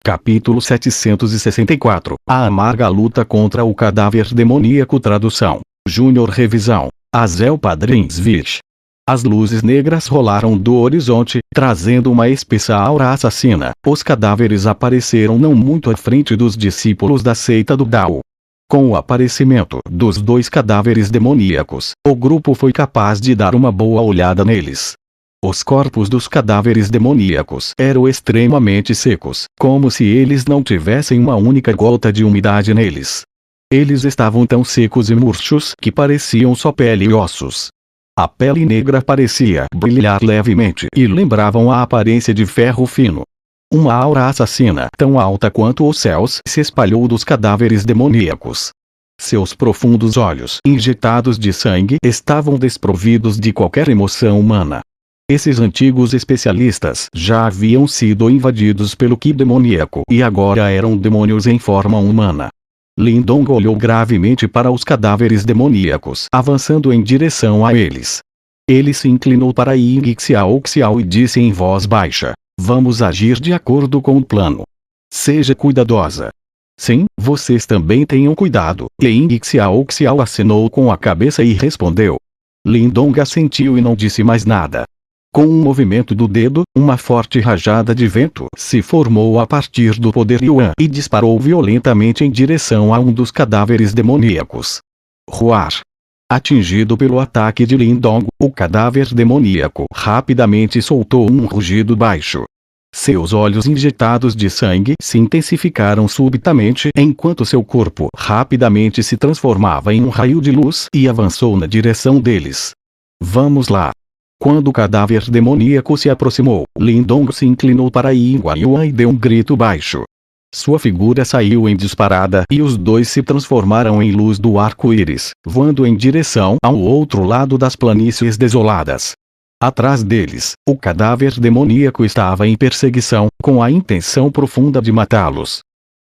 Capítulo 764. A amarga luta contra o cadáver demoníaco. Tradução: Júnior. Revisão: Azel Padrins Vich. As luzes negras rolaram do horizonte, trazendo uma espessa aura assassina. Os cadáveres apareceram não muito à frente dos discípulos da seita do Dao. Com o aparecimento dos dois cadáveres demoníacos, o grupo foi capaz de dar uma boa olhada neles. Os corpos dos cadáveres demoníacos eram extremamente secos, como se eles não tivessem uma única gota de umidade neles. Eles estavam tão secos e murchos que pareciam só pele e ossos. A pele negra parecia brilhar levemente e lembravam a aparência de ferro fino. Uma aura assassina tão alta quanto os céus se espalhou dos cadáveres demoníacos. Seus profundos olhos, injetados de sangue, estavam desprovidos de qualquer emoção humana. Esses antigos especialistas já haviam sido invadidos pelo Ki demoníaco e agora eram demônios em forma humana. Lin Dong olhou gravemente para os cadáveres demoníacos, avançando em direção a eles. Ele se inclinou para Ying Xiao e disse em voz baixa: "Vamos agir de acordo com o plano. Seja cuidadosa." "Sim, vocês também tenham cuidado." Ying Xiao acenou com a cabeça e respondeu. Lin Dong assentiu e não disse mais nada. Com um movimento do dedo, uma forte rajada de vento se formou a partir do poder Yuan e disparou violentamente em direção a um dos cadáveres demoníacos. Ruar! Atingido pelo ataque de Lin Dong, o cadáver demoníaco rapidamente soltou um rugido baixo. Seus olhos injetados de sangue se intensificaram subitamente enquanto seu corpo rapidamente se transformava em um raio de luz e avançou na direção deles. "Vamos lá!" Quando o cadáver demoníaco se aproximou, Lin Dong se inclinou para Ying Yuan e deu um grito baixo. Sua figura saiu em disparada e os dois se transformaram em luz do arco-íris, voando em direção ao outro lado das planícies desoladas. Atrás deles, o cadáver demoníaco estava em perseguição, com a intenção profunda de matá-los.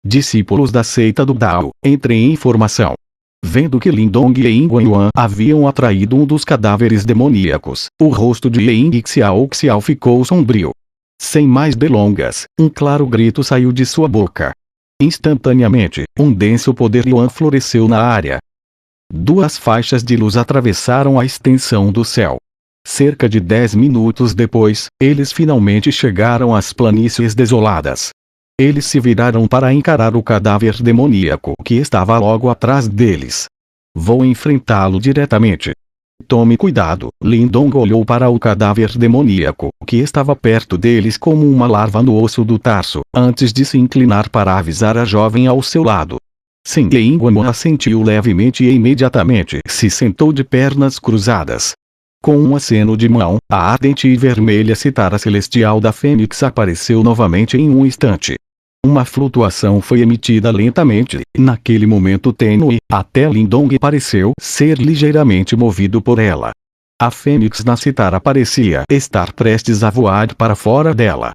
Discípulos da seita do Dao, entrem em formação. Vendo que Lin Dong e Ying Yuan haviam atraído um dos cadáveres demoníacos, o rosto de Ying Xiao ficou sombrio. Sem mais delongas, um claro grito saiu de sua boca. Instantaneamente, um denso poder Yuan floresceu na área. Duas faixas de luz atravessaram a extensão do céu. Cerca de 10 minutos depois, eles finalmente chegaram às planícies desoladas. Eles se viraram para encarar o cadáver demoníaco que estava logo atrás deles. "Vou enfrentá-lo diretamente." "Tome cuidado." Lin Dong olhou para o cadáver demoníaco que estava perto deles como uma larva no osso do tarso, antes de se inclinar para avisar a jovem ao seu lado. Sim. Ying Yuan assentiu levemente e imediatamente se sentou de pernas cruzadas. Com um aceno de mão, a ardente e vermelha citara celestial da Fênix apareceu novamente em um instante. Uma flutuação foi emitida lentamente, naquele momento tênue, até Lin Dong pareceu ser ligeiramente movido por ela. A Fênix na citara parecia estar prestes a voar para fora dela.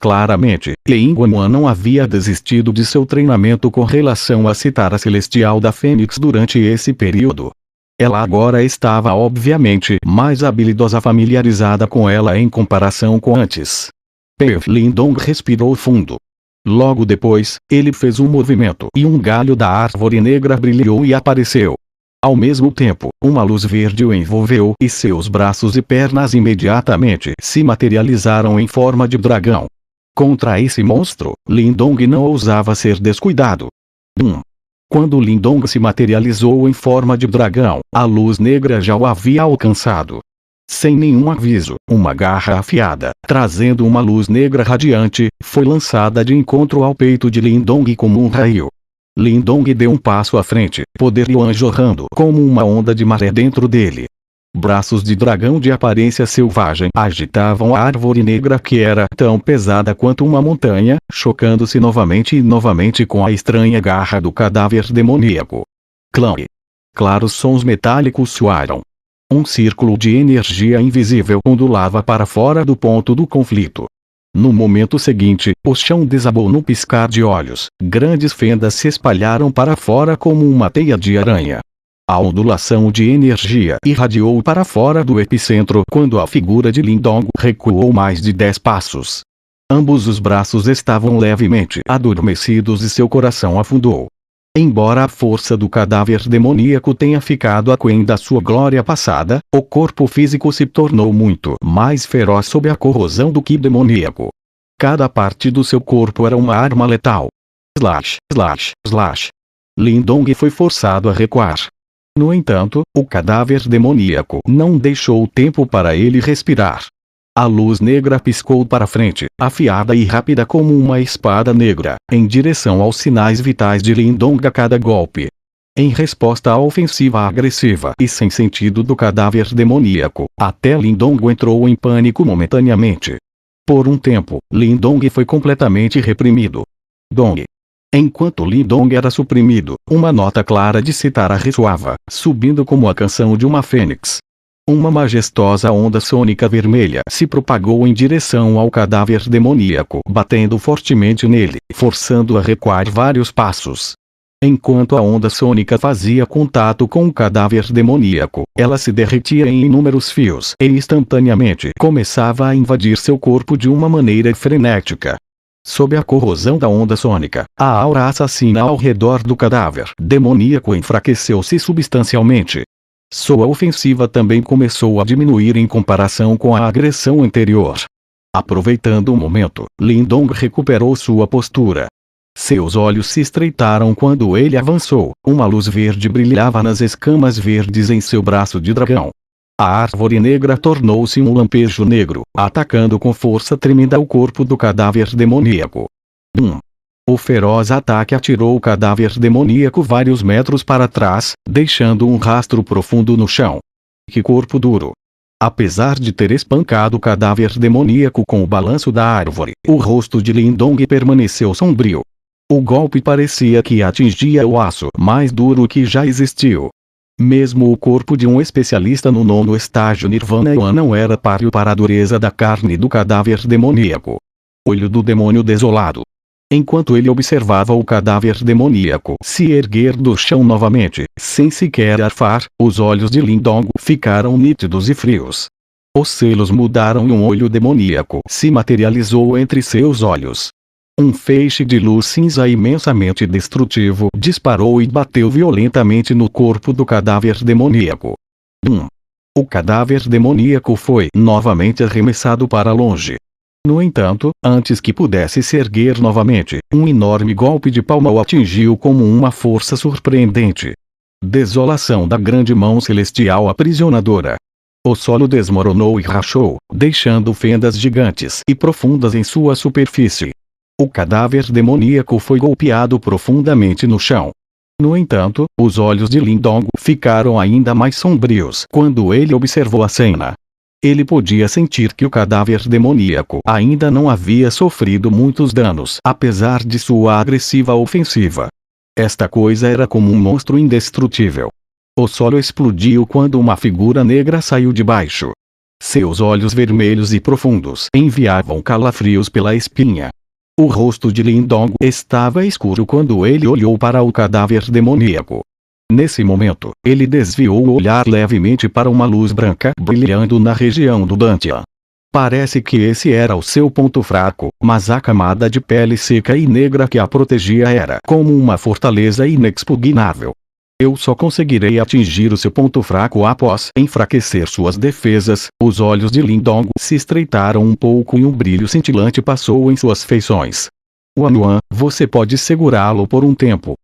Claramente, Ying Yuan não havia desistido de seu treinamento com relação à citara celestial da Fênix durante esse período. Ela agora estava obviamente mais habilidosa, familiarizada com ela em comparação com antes. Lin Dong respirou fundo. Logo depois, ele fez um movimento e um galho da árvore negra brilhou e apareceu. Ao mesmo tempo, uma luz verde o envolveu e seus braços e pernas imediatamente se materializaram em forma de dragão. Contra esse monstro, Lin Dong não ousava ser descuidado. Quando Lin Dong se materializou em forma de dragão, a luz negra já o havia alcançado. Sem nenhum aviso, uma garra afiada, trazendo uma luz negra radiante, foi lançada de encontro ao peito de Lin Dong como um raio. Lin Dong deu um passo à frente, poder Yuan jorrando como uma onda de maré dentro dele. Braços de dragão de aparência selvagem agitavam a árvore negra que era tão pesada quanto uma montanha, chocando-se novamente e novamente com a estranha garra do cadáver demoníaco. Clã! Claros sons metálicos soaram. Um círculo de energia invisível ondulava para fora do ponto do conflito. No momento seguinte, o chão desabou num piscar de olhos, grandes fendas se espalharam para fora como uma teia de aranha. A ondulação de energia irradiou para fora do epicentro quando a figura de Lin Dong recuou mais de 10 passos. Ambos os braços estavam levemente adormecidos e seu coração afundou. Embora a força do cadáver demoníaco tenha ficado aquém da sua glória passada, o corpo físico se tornou muito mais feroz sob a corrosão do que demoníaco. Cada parte do seu corpo era uma arma letal. Slash, slash, slash. Lindong foi forçado a recuar. No entanto, o cadáver demoníaco não deixou tempo para ele respirar. A luz negra piscou para frente, afiada e rápida como uma espada negra, em direção aos sinais vitais de Lindong a cada golpe. Em resposta à ofensiva agressiva e sem sentido do cadáver demoníaco, até Lindong entrou em pânico momentaneamente. Por um tempo, Lindong foi completamente reprimido. Dong. Enquanto Lindong era suprimido, uma nota clara de citara ressoava, subindo como a canção de uma fênix. Uma majestosa onda sônica vermelha se propagou em direção ao cadáver demoníaco, batendo fortemente nele, forçando-o a recuar vários passos. Enquanto a onda sônica fazia contato com o cadáver demoníaco, ela se derretia em inúmeros fios e instantaneamente começava a invadir seu corpo de uma maneira frenética. Sob a corrosão da onda sônica, a aura assassina ao redor do cadáver demoníaco enfraqueceu-se substancialmente. Sua ofensiva também começou a diminuir em comparação com a agressão anterior. Aproveitando o momento, Lindong recuperou sua postura. Seus olhos se estreitaram quando ele avançou. Uma luz verde brilhava nas escamas verdes em seu braço de dragão. A árvore negra tornou-se um lampejo negro, atacando com força tremenda o corpo do cadáver demoníaco. O feroz ataque atirou o cadáver demoníaco vários metros para trás, deixando um rastro profundo no chão. Que corpo duro! Apesar de ter espancado o cadáver demoníaco com o balanço da árvore, o rosto de Lindong permaneceu sombrio. O golpe parecia que atingia o aço mais duro que já existiu. Mesmo o corpo de um especialista no 9º estágio Nirvana não era páreo para a dureza da carne do cadáver demoníaco. Olho do demônio desolado. Enquanto ele observava o cadáver demoníaco se erguer do chão novamente, sem sequer arfar, os olhos de Lindong ficaram nítidos e frios. Os selos mudaram e um olho demoníaco se materializou entre seus olhos. Um feixe de luz cinza imensamente destrutivo disparou e bateu violentamente no corpo do cadáver demoníaco. O cadáver demoníaco foi novamente arremessado para longe. No entanto, antes que pudesse se erguer novamente, um enorme golpe de palma o atingiu como uma força surpreendente. Desolação da grande mão celestial aprisionadora. O solo desmoronou e rachou, deixando fendas gigantes e profundas em sua superfície. O cadáver demoníaco foi golpeado profundamente no chão. No entanto, os olhos de Lindong ficaram ainda mais sombrios quando ele observou a cena. Ele podia sentir que o cadáver demoníaco ainda não havia sofrido muitos danos apesar de sua agressiva ofensiva. Esta coisa era como um monstro indestrutível. O solo explodiu quando uma figura negra saiu de baixo. Seus olhos vermelhos e profundos enviavam calafrios pela espinha. O rosto de Lindong estava escuro quando ele olhou para o cadáver demoníaco. Nesse momento, ele desviou o olhar levemente para uma luz branca brilhando na região do Dantian. Parece que esse era o seu ponto fraco, mas a camada de pele seca e negra que a protegia era como uma fortaleza inexpugnável. Eu só conseguirei atingir o seu ponto fraco após enfraquecer suas defesas. Os olhos de Lindong se estreitaram um pouco e um brilho cintilante passou em suas feições. Wanuan, você pode segurá-lo por um tempo.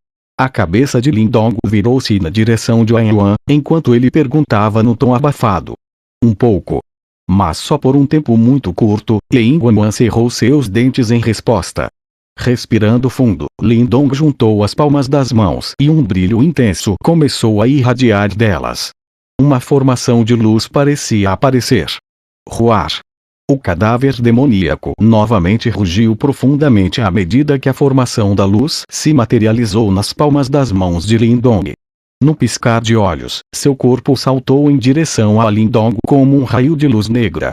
A cabeça de Lindong virou-se na direção de Wanuan, enquanto ele perguntava no tom abafado. Um pouco. Mas só por um tempo muito curto, e Wanuan cerrou seus dentes em resposta. Respirando fundo, Lindong juntou as palmas das mãos e um brilho intenso começou a irradiar delas. Uma formação de luz parecia aparecer. Ruar. O cadáver demoníaco novamente rugiu profundamente à medida que a formação da luz se materializou nas palmas das mãos de Lindong. No piscar de olhos, seu corpo saltou em direção a Lindong como um raio de luz negra.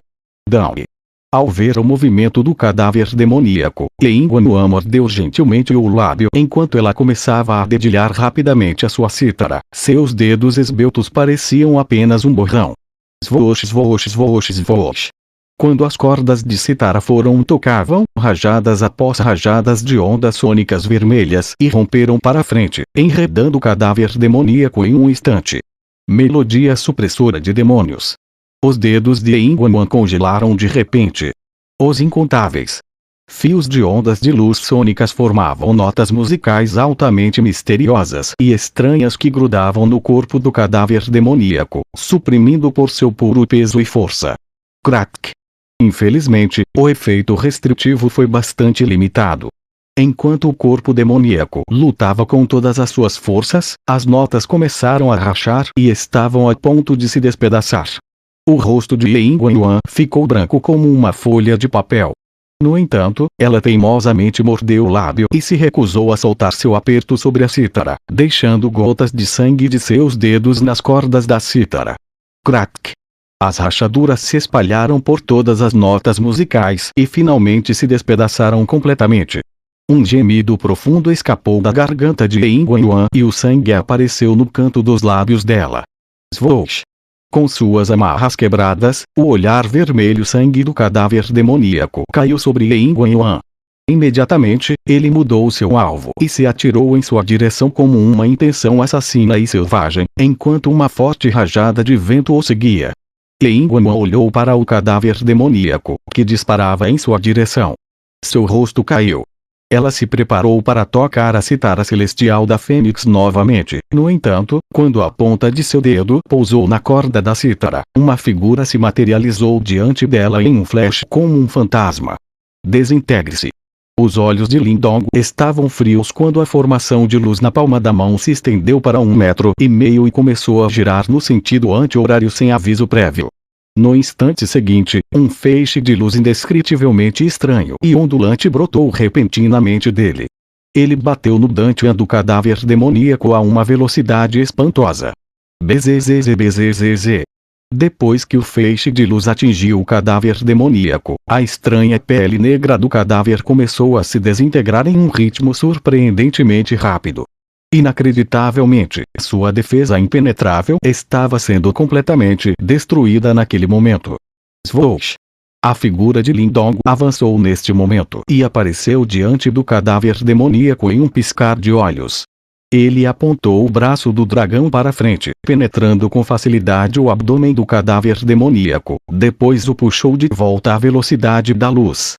Dong. Ao ver o movimento do cadáver demoníaco, Wanuan mordeu gentilmente o lábio enquanto ela começava a dedilhar rapidamente a sua cítara. Seus dedos esbeltos pareciam apenas um borrão. Swoosh, swoosh, swoosh, swoosh. Quando as cordas de cítara tocavam, rajadas após rajadas de ondas sônicas vermelhas irromperam para a frente, enredando o cadáver demoníaco em um instante. Melodia supressora de demônios. Os dedos de Ingwan congelaram de repente. Os incontáveis fios de ondas de luz sônicas formavam notas musicais altamente misteriosas e estranhas que grudavam no corpo do cadáver demoníaco, suprimindo por seu puro peso e força. Crack! Infelizmente, o efeito restritivo foi bastante limitado. Enquanto o corpo demoníaco lutava com todas as suas forças, as notas começaram a rachar e estavam a ponto de se despedaçar. O rosto de Ingwan ficou branco como uma folha de papel. No entanto, ela teimosamente mordeu o lábio e se recusou a soltar seu aperto sobre a cítara, deixando gotas de sangue de seus dedos nas cordas da cítara. Crack! As rachaduras se espalharam por todas as notas musicais e finalmente se despedaçaram completamente. Um gemido profundo escapou da garganta de Ingwan e o sangue apareceu no canto dos lábios dela. Swoosh! Com suas amarras quebradas, o olhar vermelho sangue do cadáver demoníaco caiu sobre Ingwan. Imediatamente, ele mudou seu alvo e se atirou em sua direção como uma intenção assassina e selvagem, enquanto uma forte rajada de vento o seguia. Ingwan olhou para o cadáver demoníaco, que disparava em sua direção. Seu rosto caiu. Ela se preparou para tocar a cítara celestial da Fênix novamente. No entanto, quando a ponta de seu dedo pousou na corda da cítara, uma figura se materializou diante dela em um flash como um fantasma. Desintegre-se. Os olhos de Lindong estavam frios quando a formação de luz na palma da mão se estendeu para 1,5 metros e começou a girar no sentido anti-horário sem aviso prévio. No instante seguinte, um feixe de luz indescritivelmente estranho e ondulante brotou repentinamente dele. Ele bateu no Dantian do cadáver demoníaco a uma velocidade espantosa. Bzzz. Depois que o feixe de luz atingiu o cadáver demoníaco, a estranha pele negra do cadáver começou a se desintegrar em um ritmo surpreendentemente rápido. Inacreditavelmente, sua defesa impenetrável estava sendo completamente destruída naquele momento. Swoosh! A figura de Lindong avançou neste momento e apareceu diante do cadáver demoníaco em um piscar de olhos. Ele apontou o braço do dragão para frente, penetrando com facilidade o abdômen do cadáver demoníaco, depois o puxou de volta à velocidade da luz.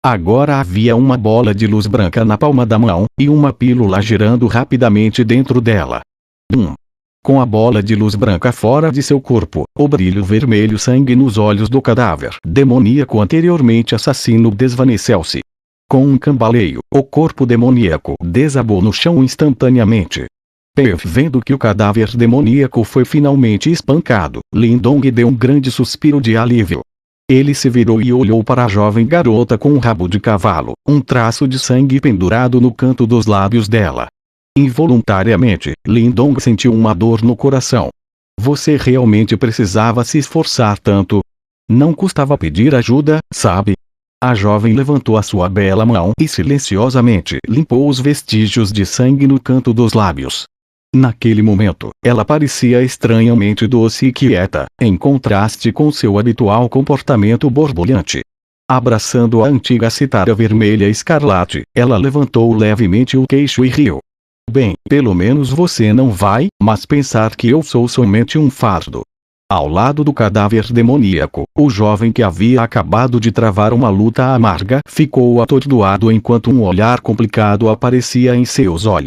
Agora havia uma bola de luz branca na palma da mão, e uma pílula girando rapidamente dentro dela. Com a bola de luz branca fora de seu corpo, o brilho vermelho sangue nos olhos do cadáver demoníaco anteriormente assassino desvaneceu-se. Com um cambaleio, o corpo demoníaco desabou no chão instantaneamente. Vendo que o cadáver demoníaco foi finalmente espancado, Lindong deu um grande suspiro de alívio. Ele se virou e olhou para a jovem garota com um rabo de cavalo, um traço de sangue pendurado no canto dos lábios dela. Involuntariamente, Lindong sentiu uma dor no coração. Você realmente precisava se esforçar tanto? Não custava pedir ajuda, sabe? A jovem levantou a sua bela mão e silenciosamente limpou os vestígios de sangue no canto dos lábios. Naquele momento, ela parecia estranhamente doce e quieta, em contraste com seu habitual comportamento borbulhante. Abraçando a antiga cítara vermelha escarlate, ela levantou levemente o queixo e riu. Bem, pelo menos você não vai, mas pensar que eu sou somente um fardo. Ao lado do cadáver demoníaco, o jovem que havia acabado de travar uma luta amarga ficou atordoado enquanto um olhar complicado aparecia em seus olhos.